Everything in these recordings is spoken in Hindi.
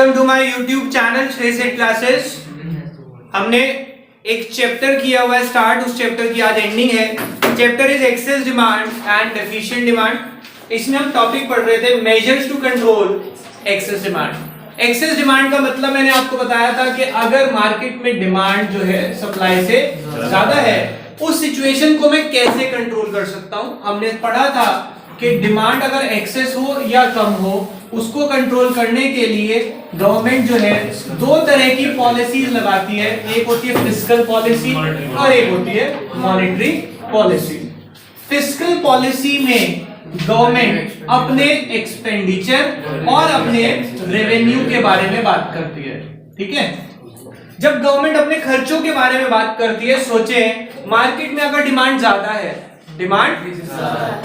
Welcome to my YouTube channel Shrey Seth classes. हमने एक चैप्टर किया हुआ है स्टार्ट, उस चैप्टर की आज एंडिंग है। Chapter is excess demand and deficient demand. इसमें हम टॉपिक पढ़ रहे थे measures to control excess demand. Excess demand का मतलब मैंने आपको बताया था कि अगर मार्केट में डिमांड जो है सप्लाई से ज्यादा है, उस सिचुएशन को मैं कैसे कंट्रोल कर सकता हूं। हमने पढ़ा था कि डिमांड अगर एक्सेस हो या कम हो, उसको कंट्रोल करने के लिए गवर्नमेंट जो है दो तरह की पॉलिसीज लगाती है। एक होती है फिस्कल पॉलिसी और एक होती है मॉनेटरी पॉलिसी। फिस्कल पॉलिसी में गवर्नमेंट अपने एक्सपेंडिचर और अपने रेवेन्यू के बारे में बात करती है। ठीक है, जब गवर्नमेंट अपने खर्चों के बारे में बात करती है, सोचे मार्केट में अगर डिमांड ज्यादा है, डिमांड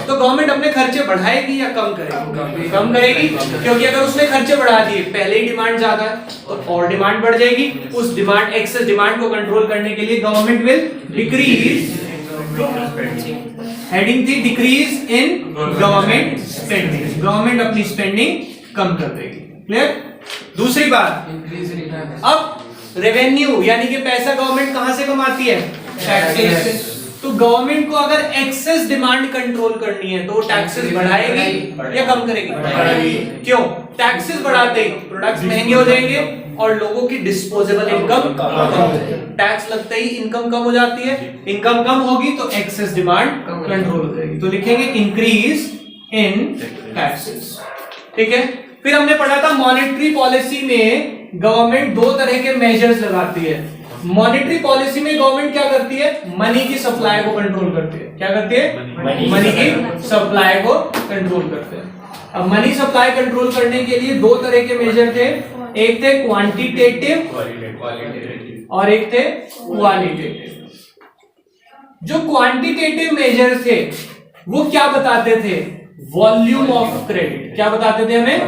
तो गवर्नमेंट अपने खर्चे बढ़ाएगी या कम करेगी? कम करेगी, क्योंकि अगर उसने खर्चे बढ़ा दिए, पहले ही डिमांड ज्यादा है तो और डिमांड बढ़ जाएगी। उस डिमांड एक्सेस डिमांड को कंट्रोल करने के लिए गवर्नमेंट विल डिक्रीज, हेडिंग थी decrease in government spending. Government अपनी स्पेंडिंग कम कर देगी। क्लियर? दूसरी बात, अब रेवेन्यू यानी कि पैसा गवर्नमेंट कहां से कमाती है? टैक्सेस से। तो गवर्नमेंट को अगर एक्सेस डिमांड कंट्रोल करनी है तो वो टैक्सेस बढ़ाएगी या कम करेगी? बढ़ाएगी। क्यों? टैक्सेस बढ़ाते ही प्रोडक्ट्स महंगे हो जाएंगे और लोगों की डिस्पोजेबल इनकम कम हो जाएगी। टैक्स लगते ही इनकम कम हो जाती है, इनकम कम होगी तो एक्सेस डिमांड कंट्रोल हो जाएगी। तो लिखेंगे इंक्रीज इन टैक्सेस। ठीक है, फिर हमने पढ़ा था मॉनेटरी पॉलिसी में गवर्नमेंट दो तरह के मेजर्स लगाती है। मॉनेटरी पॉलिसी में गवर्नमेंट क्या करती है? मनी की सप्लाई को कंट्रोल करती है। क्या करती है? मनी की सप्लाई को कंट्रोल करते हैं। अब मनी सप्लाई कंट्रोल करने के लिए दो तरह के मेजर थे, एक थे क्वांटिटेटिव और एक थे क्वालिटेटिव। जो क्वांटिटेटिव मेजर थे वो क्या बताते थे? Volume of credit. क्या बताते थे हमें?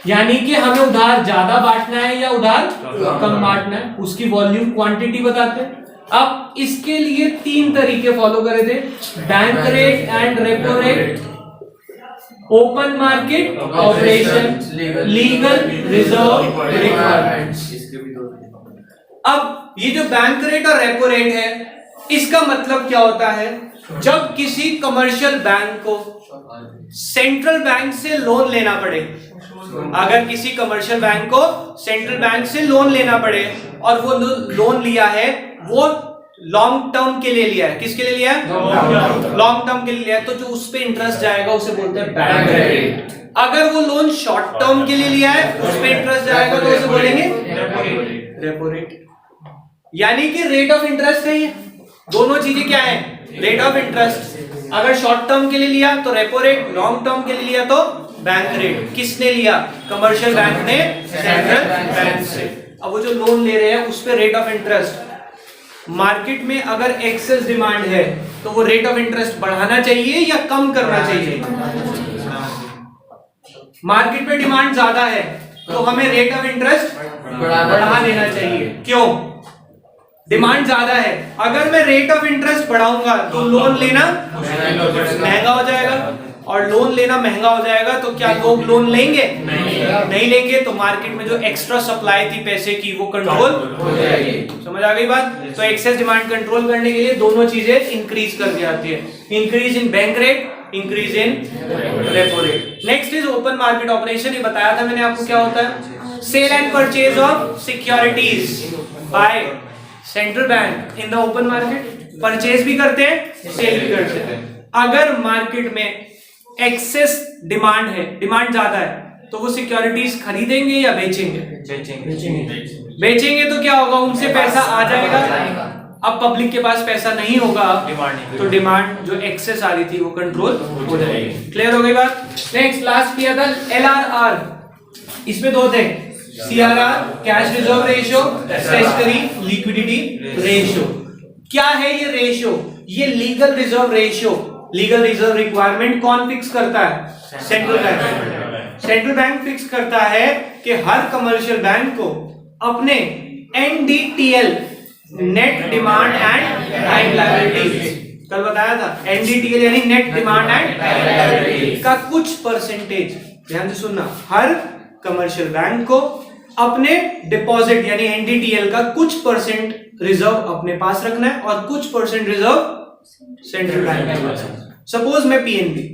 यानी कि हमें उधार ज्यादा बांटना है या उधार कम बांटना है, उसकी वॉल्यूम क्वांटिटी बताते हैं। अब इसके लिए तीन तरीके फॉलो करे थे, bank rate and repo rate, open market operation, legal reserve requirements. अब ये जो बैंक रेट और रेपो रेट है, इसका मतलब क्या होता है? जब किसी कमर्शियल बैंक को सेंट्रल बैंक से लोन लेना पड़े, अगर किसी कमर्शियल बैंक को सेंट्रल बैंक से लोन लेना पड़े और वो लोन लिया है, वो लॉन्ग टर्म के लिए लिया है। किसके लिए लिया है? लॉन्ग टर्म के लिए लिया है, तो जो उस पे इंटरेस्ट जाएगा उसे बोलते हैं बैंक रेट। अगर वो लोन शॉर्ट टर्म के लिए लिया है, उस पे इंटरेस्ट जाएगा तो उसे बोलेंगे रेपो रेट। यानी कि रेट ऑफ इंटरेस्ट है ये। दोनों चीजें क्या है? Rate of interest. अगर शॉर्ट टर्म के लिए लिया तो रेपो रेट, लॉन्ग टर्म के लिए लिया तो बैंक रेट। किसने लिया? कमर्शियल बैंक ने सेंट्रल बैंक से। अब वो जो लोन ले रहे हैं उस पे रेट ऑफ इंटरेस्ट। मार्केट में अगर एक्सेस डिमांड है तो वो रेट ऑफ इंटरेस्ट बढ़ाना चाहिए या कम करना चाहिए? मार्केट में डिमांड ज्यादा है तो हमें रेट ऑफ इंटरेस्ट बढ़ा देना चाहिए। क्यों? डिमांड ज्यादा है, अगर मैं रेट ऑफ इंटरेस्ट बढ़ाऊंगा तो लोन लेना महंगा हो जाएगा, और लोन लेना महंगा हो जाएगा तो क्या लोग लोन लेंगे? नहीं लेंगे। तो मार्केट में जो एक्स्ट्रा सप्लाई थी पैसे की वो कंट्रोल हो जाएगी। समझ आ गई बात? तो एक्सेस डिमांड कंट्रोल करने के लिए दोनों चीजें इंक्रीज कर दी जाती है, increase in bank rate, increase in repo rate. Next is open market operation. ये बताया था मैंने आपको क्या होता है? Sale and purchase of securities by central bank in the open market. Purchase भी करते हैं, सेल भी करते हैं। अगर मार्केट में एक्सेस डिमांड है, डिमांड ज्यादा है, तो वो सिक्योरिटीज खरीदेंगे या बेचेंगे? बेचेंगे तो क्या होगा? उनसे पैसा आ जाएगा। अब पब्लिक के पास पैसा नहीं होगा तो डिमांड जो एक्सेस आ रही थी वो कंट्रोल हो जाएगी। क्लियर हो गई बात? नेक्स्ट लास्ट किया था LRR। इसमें दो थे, CRR cash reserve ratio, statutory liquidity ratio. क्या है ये रेशियो? ये legal reserve ratio, legal reserve requirement कौन फिक्स करता है? Central bank. Central bank fix करता है कि हर कमर्शियल बैंक को अपने NDTL, net demand and time liabilities, कल बताया था NDTL यानी net demand and time liability का कुछ परसेंटेज, ध्यान से सुनना, हर कमर्शियल बैंक को अपने डिपॉजिट यानी एनडीटीएल का कुछ परसेंट रिजर्व अपने पास रखना है और कुछ परसेंट रिजर्व सेंट्रल बैंक के पास। सपोज मैं पीएनबी,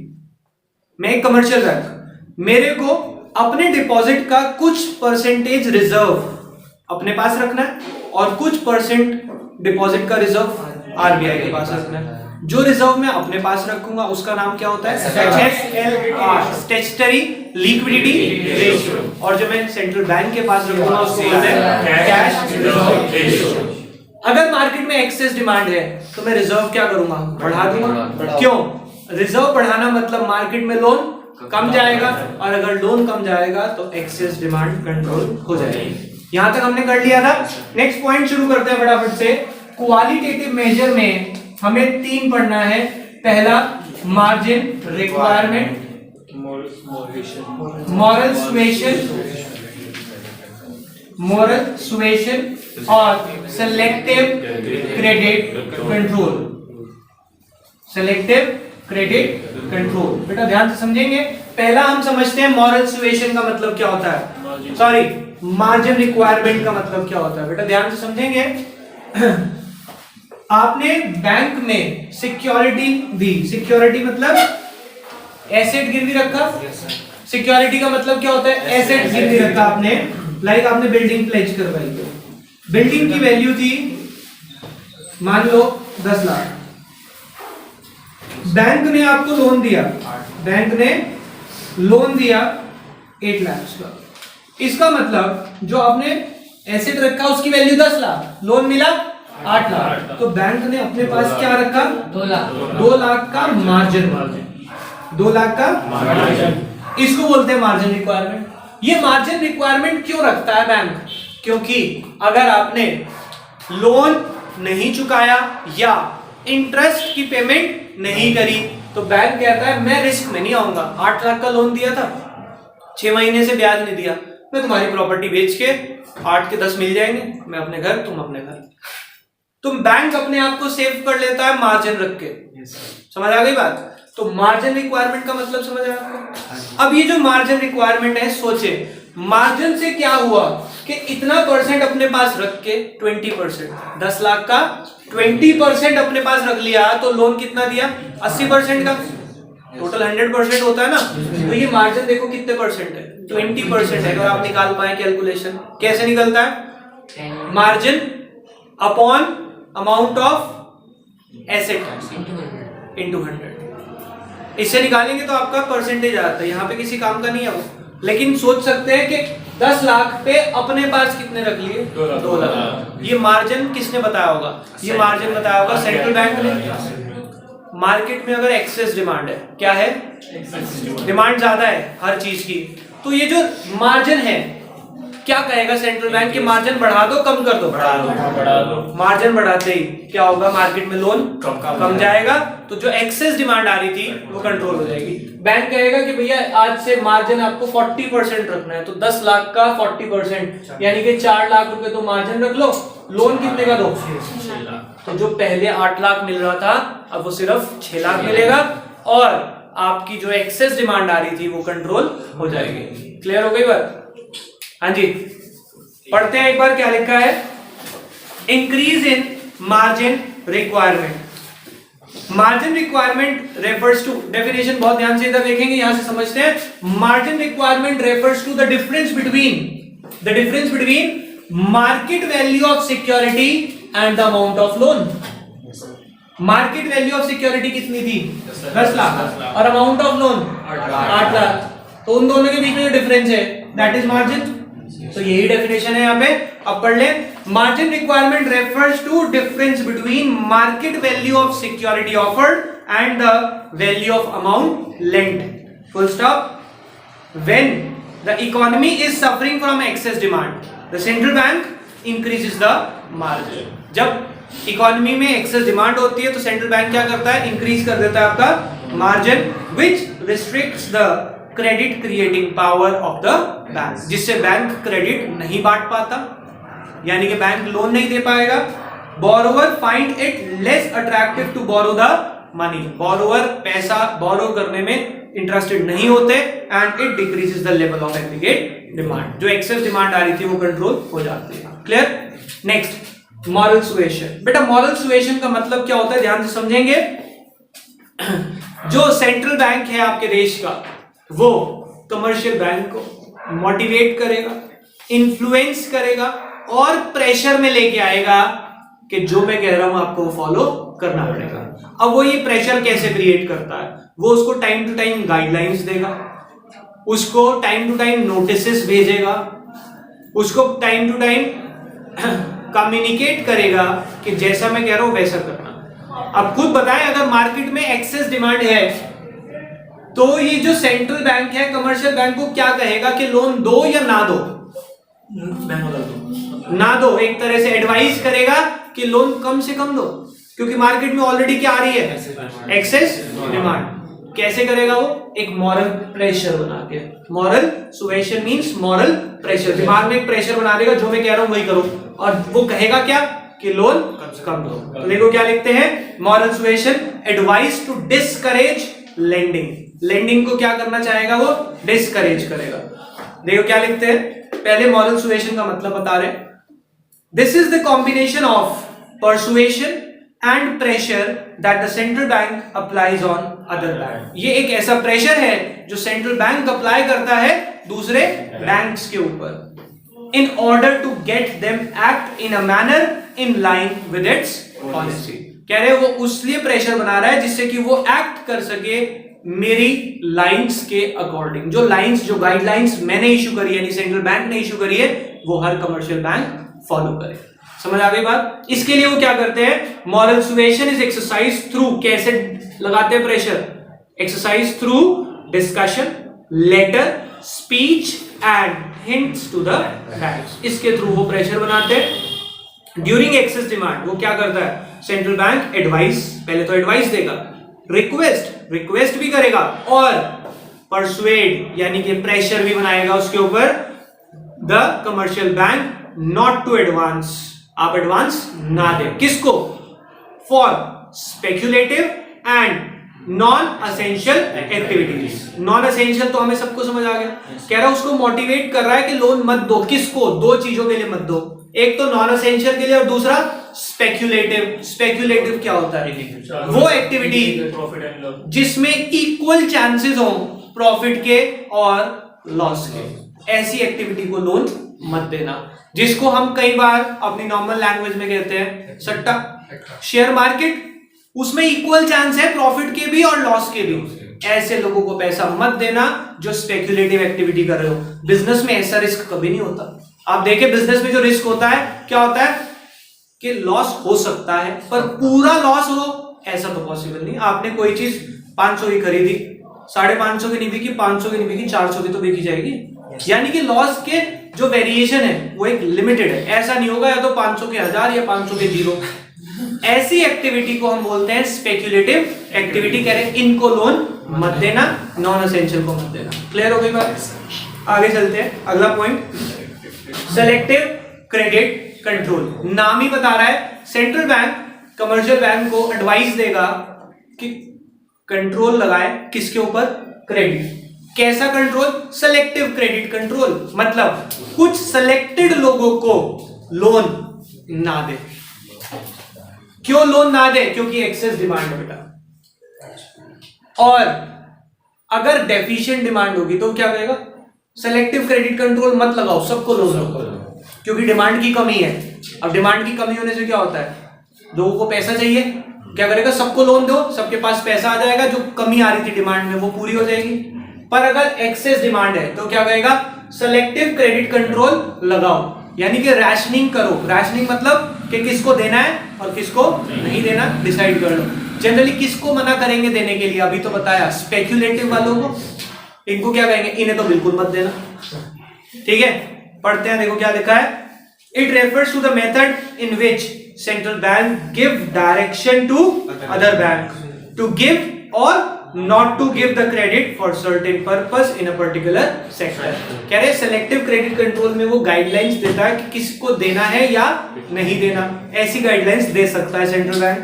मैं एक कमर्शियल बैंक, मेरे को अपने डिपॉजिट का कुछ परसेंटेज रिजर्व अपने पास रखना है और कुछ परसेंट डिपॉजिट का रिजर्व आरबीआई के पास रखना है। जो रिजर्व मैं अपने पास रखूंगा उसका नाम क्या होता है? SLR, स्टैट्यूटरी लिक्विडिटी रेशियो, और जो मैं सेंट्रल बैंक के पास रखूंगा उसको बोलते हैं कैश रिजर्व रेशियो। अगर मार्केट में एक्सेस डिमांड है तो मैं रिजर्व क्या करूंगा? बढ़ा दूंगा। क्यों? रिजर्व बढ़ाना मतलब मार्केट में लोन कम जाएगा, और अगर लोन कम जाएगा तो एक्सेस डिमांड कंट्रोल हो जाएगी। यहां तक हमने कर लिया था। नेक्स्ट पॉइंट शुरू करते हैं फटाफट से। क्वालिटेटिव मेजर में हमें 3 पढ़ना है। पहला मार्जिन रिक्वायरमेंट, मोरल सुएशन और selective credit control. Selective credit control बेटा ध्यान से समझेंगे। पहला हम समझते हैं मॉरल सुएशन का मतलब क्या होता है, सॉरी मार्जिन रिक्वायरमेंट का मतलब क्या होता है। बेटा ध्यान से समझेंगे। आपने बैंक में सिक्योरिटी दी, सिक्योरिटी मतलब एसेट गिरवी रखा। सिक्योरिटी का मतलब क्या होता है? एसेट गिरवी रखा आपने। लाइक आपने बिल्डिंग प्लेज करवाई, बिल्डिंग की वैल्यू थी मान लो 10 लाख। बैंक ने आपको लोन दिया, बैंक ने लोन दिया 8 लाख का। इसका मतलब जो आपने एसेट रखा उसकी वैल्यू 10 लाख, लोन मिला 8 लाख, तो बैंक ने अपने पास क्या रखा? 2 लाख का मार्जिन, 2 लाख का मार्जिन। इसको बोलते हैं मार्जिन रिक्वायरमेंट। ये मार्जिन रिक्वायरमेंट क्यों रखता है बैंक? क्योंकि अगर आपने लोन नहीं चुकाया या इंटरेस्ट की पेमेंट नहीं करी तो बैंक कहता है मैं रिस्क में नहीं आऊंगा। 8 लाख का लोन दिया था, 6 महीने से ब्याज नहीं दिया, मैं तुम्हारी प्रॉपर्टी बेच के 8 के 10 मिल जाएंगे, मैं अपने घर तुम अपने घर। तुम बैंक अपने आप को सेव कर लेता है मार्जिन रख के। समझ आ गई बात? तो मार्जिन रिक्वायरमेंट का मतलब समझ आया आपको? अब ये जो मार्जिन रिक्वायरमेंट है, सोचे मार्जिन से क्या हुआ कि इतना परसेंट अपने पास रख के 20%, 10 लाख का 20% अपने पास रख लिया तो लोन कितना दिया? 80% का। टोटल 100% होता है ना, तो ये मार्जिन देखो कितने परसेंट है? 20% है। अगर आप निकाल पाए कैलकुलेशन, कैसे निकलता है? Margin upon amount of asset into 100। इससे निकालेंगे तो आपका परसेंटेज आता है। यहाँ पे किसी काम का नहीं है वो, लेकिन सोच सकते हैं कि 10 लाख पे अपने पास कितने रख लिए? 2 लाख। ये मार्जिन किसने बताया होगा? ये मार्जिन बताया होगा सेंट्रल बैंक ने। मार्केट में अगर एक्सेस डिमांड है, क्या है? डिमांड ज्यादा है हर चीज की, तो ये जो मार्जिन है क्या कहेगा सेंट्रल बैंक के? मार्जिन बढ़ा दो कम कर दो? बढ़ा दो। मार्जिन बढ़ाते ही क्या होगा? मार्केट में लोन कम जाएगा, तो जो एक्सेस डिमांड आ रही थी वो कंट्रोल हो जाएगी। बैंक कहेगा कि भैया आज से मार्जिन आपको 40% रखना है, तो 10 लाख का 40% यानी कि 4 लाख रुपए तो मार्जिन रख लो, लोन कितने का दो? 6 लाख। तो जो पहले 8 लाख मिल रहा था अब वो सिर्फ 6 लाख मिलेगा, और आपकी जो एक्सेस डिमांड आ रही थी वो कंट्रोल हो जाएगी। क्लियर हो गई बात? हाँ जी, पढ़ते हैं एक बार क्या लिखा है। Increase in margin requirement. Margin requirement refers to, definition बहुत ध्यान से इधर देखेंगे, यहां से समझते हैं। Margin requirement refers to the difference between market value of security and the amount of loan. Market value of security कितनी थी? 10 लाख, और अमाउंट ऑफ लोन 8 लाख, तो उन दोनों के बीच में जो डिफरेंस है दैट इज मार्जिन। तो यही डेफिनेशन है यहाँ पे। अब पढ़ लें। Margin requirement refers to difference between market value of security offered and the value of amount lent, full stop. When the economy is suffering from excess demand the central bank increases the margin. जब इकोनॉमी में एक्सेस डिमांड होती है तो सेंट्रल बैंक क्या करता है? इंक्रीज कर देता है आपका margin, which restricts the credit creating power of the bank, जिससे बैंक क्रेडिट नहीं बांट पाता, यानी कि बैंक लोन नहीं दे पाएगा। Borrower find it less attractive to borrow the money. Borrower पैसा बोरो करने में इंटरेस्टेड नहीं होते and it decreases the level of aggregate demand. जो एक्सेस डिमांड आ रही थी वो कंट्रोल हो जाती है। क्लियर? Next, moral suasion. बेटा मॉरल सुएशन का मतलब क्या होता है, ध्यान से समझेंगे। जो सेंट्रल बैंक है आपके देश का, वो कमर्शियल बैंक को मोटिवेट करेगा, इन्फ्लुएंस करेगा और प्रेशर में लेके आएगा कि जो मैं कह रहा हूं आपको वो फॉलो करना पड़ेगा। अब वो ये प्रेशर कैसे क्रिएट करता है, वो उसको टाइम टू टाइम गाइडलाइंस देगा, उसको टाइम टू टाइम नोटिसेस भेजेगा, उसको टाइम टू टाइम कम्युनिकेट करेगा कि जैसा मैं कह रहा हूं वैसा करना। अब खुद बताएं, अगर मार्केट में एक्सेस डिमांड है तो ये जो सेंट्रल बैंक है कमर्शियल बैंक को क्या कहेगा कि लोन दो या ना दो? ना दो। एक तरह से एडवाइस करेगा कि लोन कम से कम दो, क्योंकि मार्केट में ऑलरेडी क्या आ रही है, एक्सेस डिमांड। कैसे करेगा वो? एक मॉरल प्रेशर बना के। Moral suasion means moral pressure. दिमाग में एक प्रेशर बना देगा, जो मैं कह रहा हूं वही करो, और वो कहेगा क्या कि लोन कम दो। तो देखो क्या लिखते हैं, moral suasion advice to discourage lending. Lending को क्या करना चाहेगा वो? डिस्करेज करेगा। देखो क्या लिखते हैं, पहले मॉरल सुएशन का मतलब बता रहे। This is the combination of persuasion and pressure that the central bank applies on other bank. ये एक ऐसा प्रेशर है जो सेंट्रल बैंक अप्लाई करता है दूसरे बैंक्स के ऊपर, in order to get them act in a manner in line with its policy। कह रहे वो उसलिए प्रेशर बना रहा है जिससे कि वो एक्ट कर सके मेरी लाइंस के अकॉर्डिंग। जो लाइंस, जो गाइडलाइंस मैंने इशू करी है, यानी सेंट्रल बैंक ने इशू करी है, वो हर कमर्शियल बैंक फॉलो करे। समझ आ गई बात? इसके लिए वो क्या करते हैं, moral suasion is exercise through, कैसे लगाते हैं pressure? Exercise through discussion, letter, speech and hints to the banks. इसके थ्रू वो प्रेशर बनाते हैं। ड्यूरिंग एक्सेस डिमांड वो क्या करता है, सेंट्रल बैंक एडवाइस, पहले तो एडवाइस देगा, रिक्वेस्ट भी करेगा, और परसुएड यानी कि प्रेशर भी बनाएगा उसके ऊपर the commercial bank not to advance. आप एडवांस ना दे। किसको? For speculative and non essential activities. Non essential तो हमें सबको समझ आ गया। कह रहा है उसको मोटिवेट कर रहा है कि लोन मत दो। किसको? दो चीजों के लिए मत दो, एक तो नॉन असेंशियल के लिए और दूसरा स्पेक्युलेटिव। स्पेक्युलेटिव क्या होता है? वो एक्टिविटी जिसमें इक्वल चांसेस हो प्रॉफिट के और लॉस के। ऐसी एक्टिविटी को लोन मत देना, जिसको हम कई बार अपनी नॉर्मल लैंग्वेज में कहते हैं सट्टा। शेयर मार्केट, उसमें इक्वल चांस है प्रॉफिट के भी और लॉस के भी। ऐसे लोगों को पैसा मत देना जो स्पेक्युलेटिव एक्टिविटी कर रहे हो। बिजनेस में ऐसा रिस्क कभी नहीं होता। आप देखें बिजनेस में जो रिस्क होता है क्या होता है कि लॉस हो सकता है, पर पूरा लॉस हो ऐसा तो पॉसिबल नहीं। आपने कोई चीज 500 की खरीदी, 550 की नहीं बिकी, 500 की नहीं बिकी, 400 की तो बिकी जाएगी। यानी कि लॉस के जो वेरिएशन है वो एक लिमिटेड है। ऐसा नहीं होगा या तो 500 के 1000 या 500 के 0। ऐसी एक्टिविटी को हम बोलते हैं स्पेक्युलेटिव एक्टिविटी। कह रहे हैं इनको लोन मत देना, नॉन असेंशियल को मत देना। क्लियर हो गई बात? आगे चलते हैं, अगला पॉइंट, सेलेक्टिव क्रेडिट कंट्रोल। नाम ही बता रहा है सेंट्रल बैंक कमर्शियल बैंक को एडवाइस देगा कि कंट्रोल लगाए किसके ऊपर? क्रेडिट। कैसा कंट्रोल? Selective credit control. मतलब कुछ सेलेक्टेड लोगों को लोन ना दे। क्यों लोन ना दे? क्योंकि एक्सेस डिमांड है बेटा। और अगर डेफिशिएंट डिमांड होगी तो क्या कहेगा? सेलेक्टिव क्रेडिट कंट्रोल मत लगाओ, सबको लोन दो, क्योंकि डिमांड की कमी है। अब डिमांड की कमी होने से क्या होता है, लोगों को पैसा चाहिए, क्या करेगा? सबको लोन दो, सबके पास पैसा आ जाएगा, जो कमी आ रही थी डिमांड में वो पूरी हो जाएगी। पर अगर एक्सेस डिमांड है तो क्या कहेगा? सेलेक्टिव क्रेडिट कंट्रोल लगाओ, यानी कि रैशनिंग करो। रैशनिंग मतलब कि किसको देना है और किसको नहीं देना डिसाइड कर लो। जनरली किसको मना करेंगे देने के लिए? अभी तो बताया, स्पेक्युलेटिव वालों को। इनको क्या कहेंगे? इन्हें तो बिल्कुल मत देना। ठीक है, पढ़ते हैं, देखो क्या लिखा है। It refers to the method in which central bank give direction to other bank to give or not to give the credit for certain purpose in a particular sector। कह रहे सेलेक्टिव क्रेडिट कंट्रोल में वो गाइडलाइंस देता है कि किसको देना है या नहीं देना। ऐसी गाइडलाइंस दे सकता है central bank.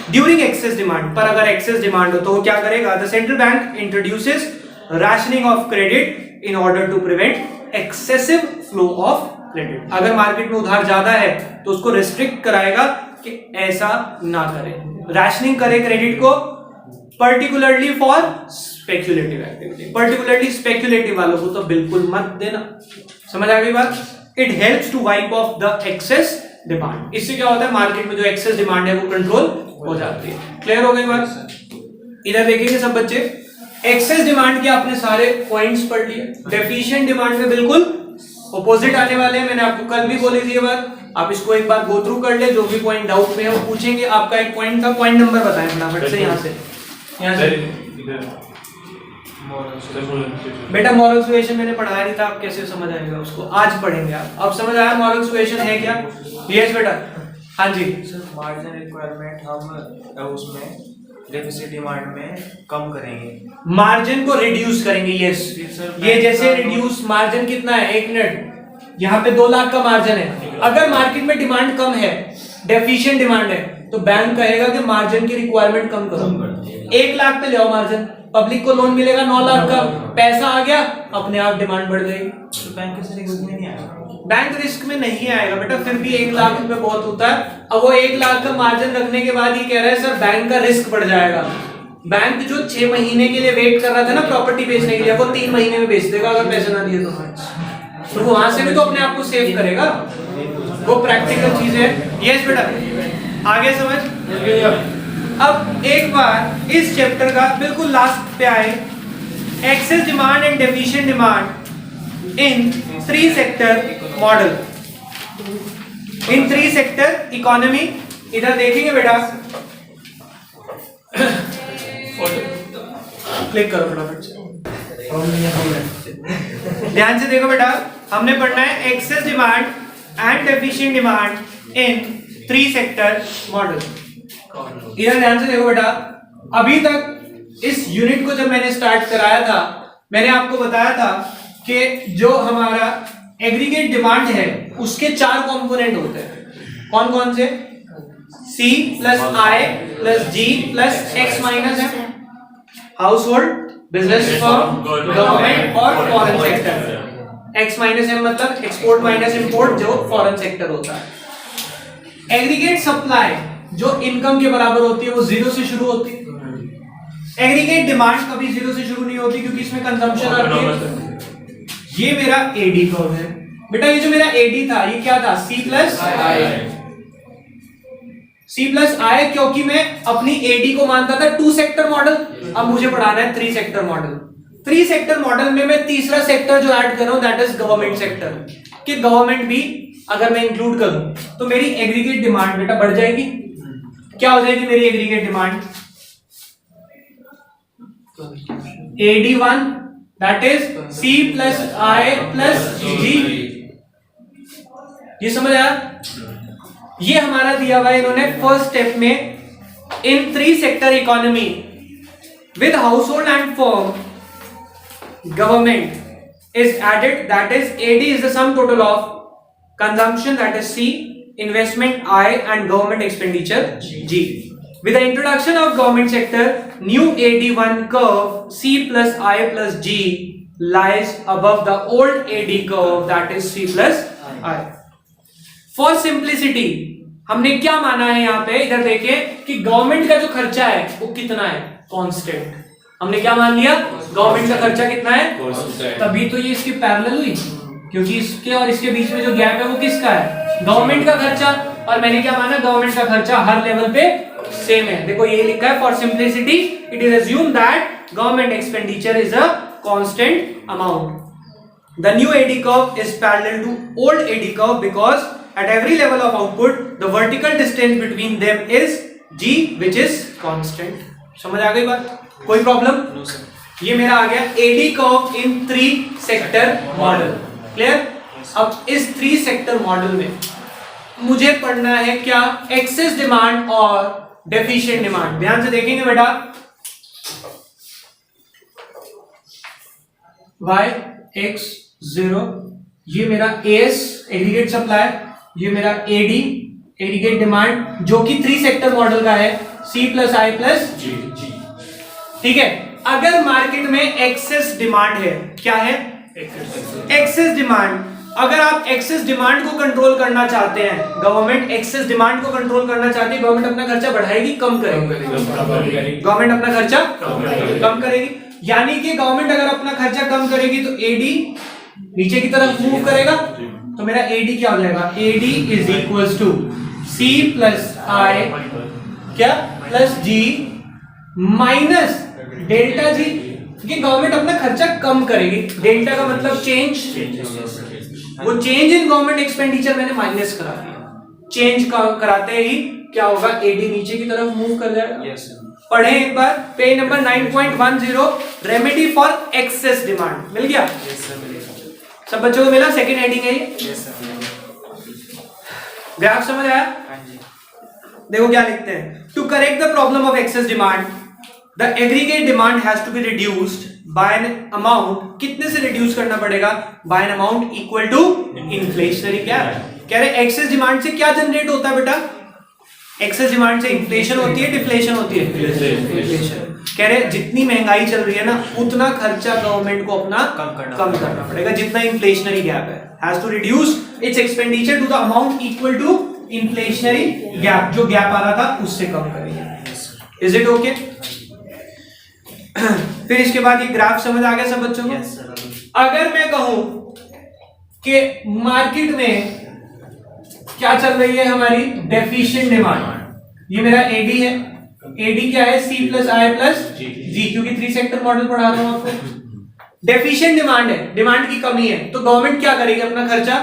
During excess demand, पर अगर एक्सेस डिमांड हो तो वो क्या करेगा? The central bank introduces rationing of credit in order to prevent excessive flow of credit. अगर मार्केट में उधार ज्यादा है तो उसको रिस्ट्रिक्ट कराएगा कि ऐसा ना करे, राशनिंग करे क्रेडिट को, particularly for speculative activity. Particularly speculative वालों को तो बिल्कुल मत देना। समझ आ गई बात? It helps to wipe off the excess demand. इससे क्या होता है? मार्केट में जो एक्सेस डिमांड है वो कंट्रोल हो जाती है। क्लियर हो गई बात? इधर देखेंगे सब बच्चे, एक्सेस डिमांड के आपने सारे पॉइंट्स पढ़ लिए। डेफिशिएंट डिमांड में बिल्कुल ऑपोजिट आने वाले हैं। मैंने आपको कल भी बोली थी ये बात, आप इसको एक बार गो थ्रू कर ले, जो भी पॉइंट डाउट में है वो पूछेंगे। आपका एक पॉइंट था, पॉइंट नंबर बताएं फटाफट से। यहाँ से बेटा मॉरल सुएशन मैंने पढ़ाया नहीं था, आप कैसे समझ आएगा उसको? आज पढ़ेंगे आप। अब समझ आया मॉरल सुएशन है क्या? यस बेटा। हाँ जी सर, मार्जिन रिक्वायरमेंट हम उसमें डेफिसिट डिमांड में कम करेंगे, मार्जिन को रिड्यूस करेंगे। यस, ये जैसे रिड्यूस मार्जिन कितना है? 1 मिनट, यहाँ पे 2 लाख का मार्जिन है। अगर मार्केट में डिमांड कम है, डेफिशिएंट डिमांड है, तो बैंक कहेगा कि मार्जिन की रिक्वायरमेंट कम करो। 1 लाख पे ले आओ मार्जिन, पब्लिक को लोन मिलेगा 9 लाख का, पैसा आ गया, अपने आप डिमांड बढ़ जाएगी। तो बैंक किसी रिस्क में नहीं आएगा। बैंक रिस्क में नहीं आएगा बेटा, फिर भी 1 लाख रुपए बहुत होता है। अब वो 1 लाख का मार्जिन रखने के बाद ये कह रहा है सर बैंक का रिस्क बढ़ जाएगा। बैंक जो 6 महीने के लिए वेट कर रहा था ना प्रॉपर्टी बेचने के लिए, वो 3 महीने में बेच देगा अगर पैसे ना दिए तो वो वहां से भी तो अपने आप को सेव करेगा। वो प्रैक्टिकल चीज है। यस बेटा, आगे समझ। अब एक बार इस चैप्टर का बिल्कुल लास्ट पे आए, access demand and deficient demand in 3 sector model, in 3 sector economy. इधर देखेंगे बेटा, क्लिक करो फटाफट से, ध्यान से देखो बेटा। हमने पढ़ना है access demand and deficient demand in 3 sector model. इधर ध्यान से देखो बेटा, अभी तक इस यूनिट को जब मैंने स्टार्ट कराया था, मैंने आपको बताया था कि जो हमारा एग्रीगेट डिमांड है उसके 4 कंपोनेंट होते हैं। कौन कौन से? C plus I plus G plus X minus है, household, business firm, government और foreign sector. X minus M मतलब एक्सपोर्ट माइनस इंपोर्ट, जो फॉरेन सेक्टर होता है। एग्रीगेट सप्लाई जो इनकम के बराबर होती है वो 0 से शुरू होती है। एग्रीगेट डिमांड कभी 0 से शुरू नहीं होती क्योंकि इसमें कंजम्पशन आती है। ये मेरा एडी कर्व है बेटा। ये जो मेरा एडी था ये क्या था? C प्लस आई, क्योंकि मैं अपनी एडी को मानता था 2 सेक्टर मॉडल। अब मुझे पढ़ाना है 3 सेक्टर मॉडल। 3 सेक्टर मॉडल में मैं तीसरा सेक्टर जो ऐड कर रहा हूं दैट इज गवर्नमेंट सेक्टर। कि गवर्नमेंट भी अगर मैं इंक्लूड करूं तो मेरी एग्रीगेट डिमांड बेटा बढ़ जाएगी। क्या हो जाएगी मेरी aggregate demand? AD1 that is C plus I plus G। ये समझ आया? ये हमारा दिया हुआ है इन्होंने फर्स्ट स्टेप में। In 3 sector economy with household and firm government is added, that is AD is the sum total of consumption that is C, investment I and government expenditure G. With the introduction of government sector, new AD1 curve C plus I plus G lies above the old AD curve that is C plus I. For simplicity हमने क्या माना है यहाँ पे? इधर देखें कि गवर्नमेंट का जो खर्चा है वो कितना है? कांस्टेंट। हमने क्या मान लिया? गवर्नमेंट का खर्चा कितना है? तभी तो ये इसकी पैरेलल हुई, क्योंकि इसके और इसके बीच में जो गैप है वो किसका है? गवर्नमेंट का खर्चा। और मैंने क्या माना? गवर्नमेंट का खर्चा हर लेवल पे सेम है। देखो ये लिखा है for simplicity it is assume that government expenditure is a constant amount. The new AD curve is parallel to old AD curve because at every level of output the vertical distance between them is G which is constant. समझ आ गई बात? कोई प्रॉब्लम? ये मेरा आ गया AD curve in 3 sector model. Clear? अब इस 3 सेक्टर मॉडल में मुझे पढ़ना है क्या? एक्सेस डिमांड और डेफिशिएंट डिमांड। ध्यान से देखेंगे बेटा, Y X 0 ये मेरा AS एग्रीगेट सप्लाई, ये मेरा AD एग्रीगेट डिमांड जो कि 3 सेक्टर मॉडल का है, C प्लस आई प्लस जी। ठीक है, अगर मार्केट में एक्सेस डिमांड है, क्या है? Excess demand. अगर आप एक्सेस डिमांड को कंट्रोल करना चाहते हैं, गवर्नमेंट एक्सेस डिमांड को कंट्रोल करना चाहती है, गवर्नमेंट अपना खर्चा बढ़ाएगी कम करेगी? गवर्नमेंट अपना खर्चा कम करेगी। यानी कि गवर्नमेंट अगर अपना खर्चा कम करेगी तो एडी नीचे की तरफ मूव करेगा, तो मेरा एडी क्या हो जाएगा? AD is equal to C plus I क्या plus G minus delta G, क्योंकि गवर्नमेंट अपना खर्चा कम करेगी। डेल्टा का मतलब चेंज, वो चेंज इन गवर्नमेंट एक्सपेंडिचर मैंने माइनस करा दिया। चेंज कराते ही क्या होगा? एडी नीचे की तरफ मूव कर जाएगा। पढ़े एक बार, page number 9.10, remedy for excess demand. मिल गया? सब बच्चों को मिला? सेकंड हेडिंग है ये। ग्राफ समझ आया? देखो क्या लिखते हैं, to correct the problem of excess demand the aggregate demand has to be reduced by an amount. कितने से रिड्यूस करना पड़ेगा? By an amount equal to inflationary gap. कह रहे एक्सेस डिमांड से क्या जनरेट होता है बेटा? एक्सेस डिमांड से इन्फ्लेशन होती है, डिफ्लेशन होती है? इन्फ्लेशन। कह रहे जितनी महंगाई चल रही है ना, उतना खर्चा गवर्नमेंट को अपना कम करना पड़ेगा, जितना इन्फ्लेशनरी गैप है। Has to reduce its expenditure to the amount equal to inflationary gap, जो गैप आ रहा था उससे कम करेंगे। Is it okay? फिर इसके बाद ये ग्राफ समझ आ गया सब बच्चों को? अगर मैं कहूं कि मार्केट में क्या चल रही है हमारी? Deficient demand. ये मेरा एडी है, एडी क्या है? सी प्लस आई प्लस जी, क्योंकि 3 सेक्टर मॉडल पढ़ा रहा हूं आपको। डेफिशिएंट डिमांड है, डिमांड की कमी है, तो गवर्नमेंट क्या करेगी? अपना खर्चा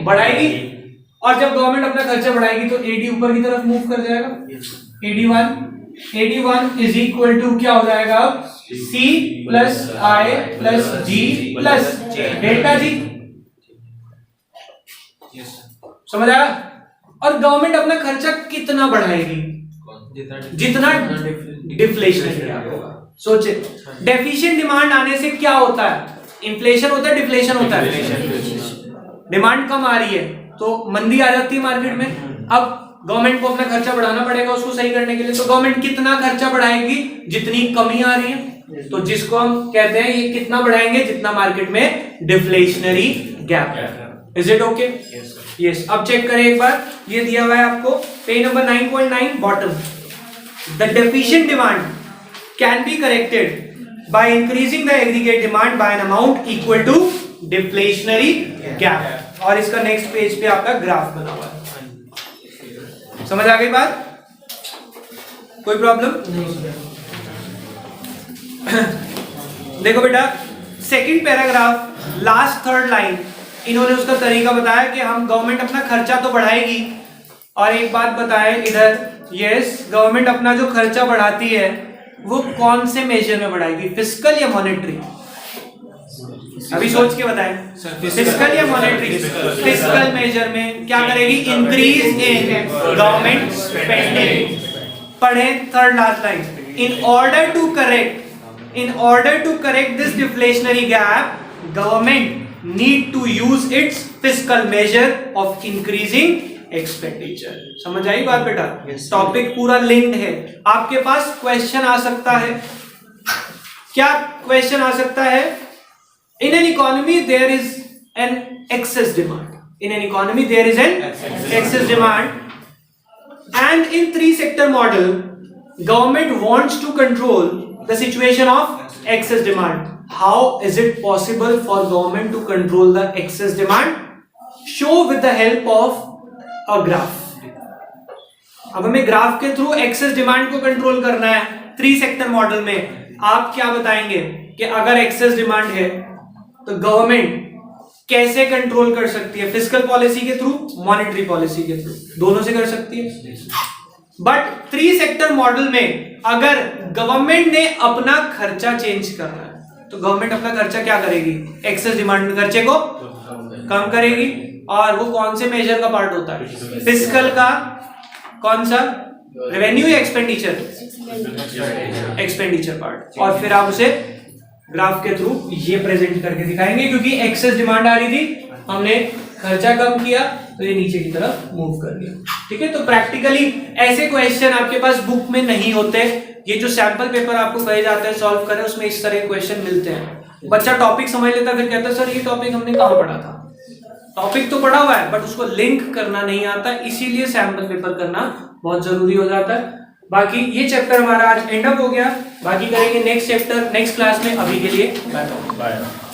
बढ़ाएगी। और जब गवर्नमेंट अपना खर्चा बढ़ाएगी तो एडी ऊपर की तरफ मूव कर जाएगा। एडी1 इज इक्वल टू क्या हो जाएगा? सी प्लस आई प्लस जी प्लस डेल्टा जी। समझ आया? और गवर्नमेंट अपना खर्चा कितना बढ़ाएगी? जितना डिफ्लेशन होगा। सोचे, डेफिशिएंट डिमांड आने से क्या होता है? इन्फ्लेशन होता है, डिफ्लेशन होता है। डिमांड कम आ रही है तो मंदी आ जाती है मार्केट में। अब गवर्नमेंट को अपना खर्चा बढ़ाना पड़ेगा उसको सही करने के लिए, तो गवर्नमेंट कितना खर्चा बढ़ाएगी? जितनी कमी आ रही है। तो जिसको हम कहते हैं ये कितना बढ़ाएंगे? जितना मार्केट में डिफ्लेशनरी गैप है। Is it okay? यस। अब चेक करें एक बार, ये दिया हुआ है आपको page number 9.9 bottom. The deficient demand can be corrected by increasing the aggregate demand by an amount equal to deflationary gap. और इसका नेक्स्ट पेज पे आपका ग्राफ बना हुआ है। समझ आ गई बात? कोई प्रॉब्लम? देखो बेटा, second paragraph last third line, इन्होंने उसका तरीका बताया कि हम गवर्नमेंट अपना खर्चा तो बढ़ाएगी, और एक बात बताए इधर, यस गवर्नमेंट अपना जो खर्चा बढ़ाती है वो कौन से मेजर में बढ़ाएगी? फिस्कल या मॉनेटरी? अभी सोच के बताएं, फिस्कल या मॉनेटरी? फिस्कल मेजर में क्या करेगी? Increase in government spending. पढ़े third last line, in order to correct this deflationary gap government need to use its fiscal measure of increasing expenditure। समझ आई बात बेटा? टॉपिक पूरा लिंक्ड है। आपके पास क्वेश्चन आ सकता है, क्या क्वेश्चन आ सकता है? In an economy there is an excess demand. In an economy there is an excess demand, and in 3 sector model government wants to control the situation of excess demand. How is it possible for government to control the excess demand? Show with the help of a graph. अब हमें ग्राफ के थ्रू एक्सेस डिमांड को कंट्रोल करना है 3 सेक्टर मॉडल में। आप क्या बताएंगे कि अगर एक्सेस डिमांड है तो गवर्नमेंट कैसे कंट्रोल कर सकती है? फिस्कल पॉलिसी के थ्रू, मॉनेटरी पॉलिसी के थ्रू, दोनों से कर सकती है। बट 3 सेक्टर मॉडल में अगर गवर्नमेंट ने अपना खर्चा चेंज करना है तो गवर्नमेंट अपना खर्चा क्या करेगी? एक्सेस डिमांड खर्चे को कम करेगी। और वो कौन से मेजर का पार्ट होता है? फिस्कल का। कौन सा? रेवेन्यू या एक्सपेंडिचर? Expenditure part. और फिर आप उसे ग्राफ के थ्रू ये प्रेजेंट करके दिखाएंगे, क्योंकि एक्सेस डिमांड आ रही थी, हमने खर्चा कम किया तो ये नीचे की तरफ मूव कर गया। ठीक है, तो प्रैक्टिकली ऐसे क्वेश्चन आपके पास बुक में नहीं होते। ये जो सैंपल पेपर आपको कहे जाते हैं सॉल्व करें, उसमें इस तरह के क्वेश्चन मिलते हैं। बच्चा टॉपिक समझ लेता फिर कहता है सर ये टॉपिक हमने कहाँ पढ़ा था। टॉपिक तो पढ़ा हुआ है बट उसको लिंक करना नहीं आता, इसीलिए सैंपल पेपर करना बहुत जरूरी हो जाता है। बाकी ये चैप्टर हमारा आज एंड अप हो गया, बाकी करेंगे नेक्स्ट चैप्टर नेक्स्ट क्लास में। अभी के लिए बाय बाय।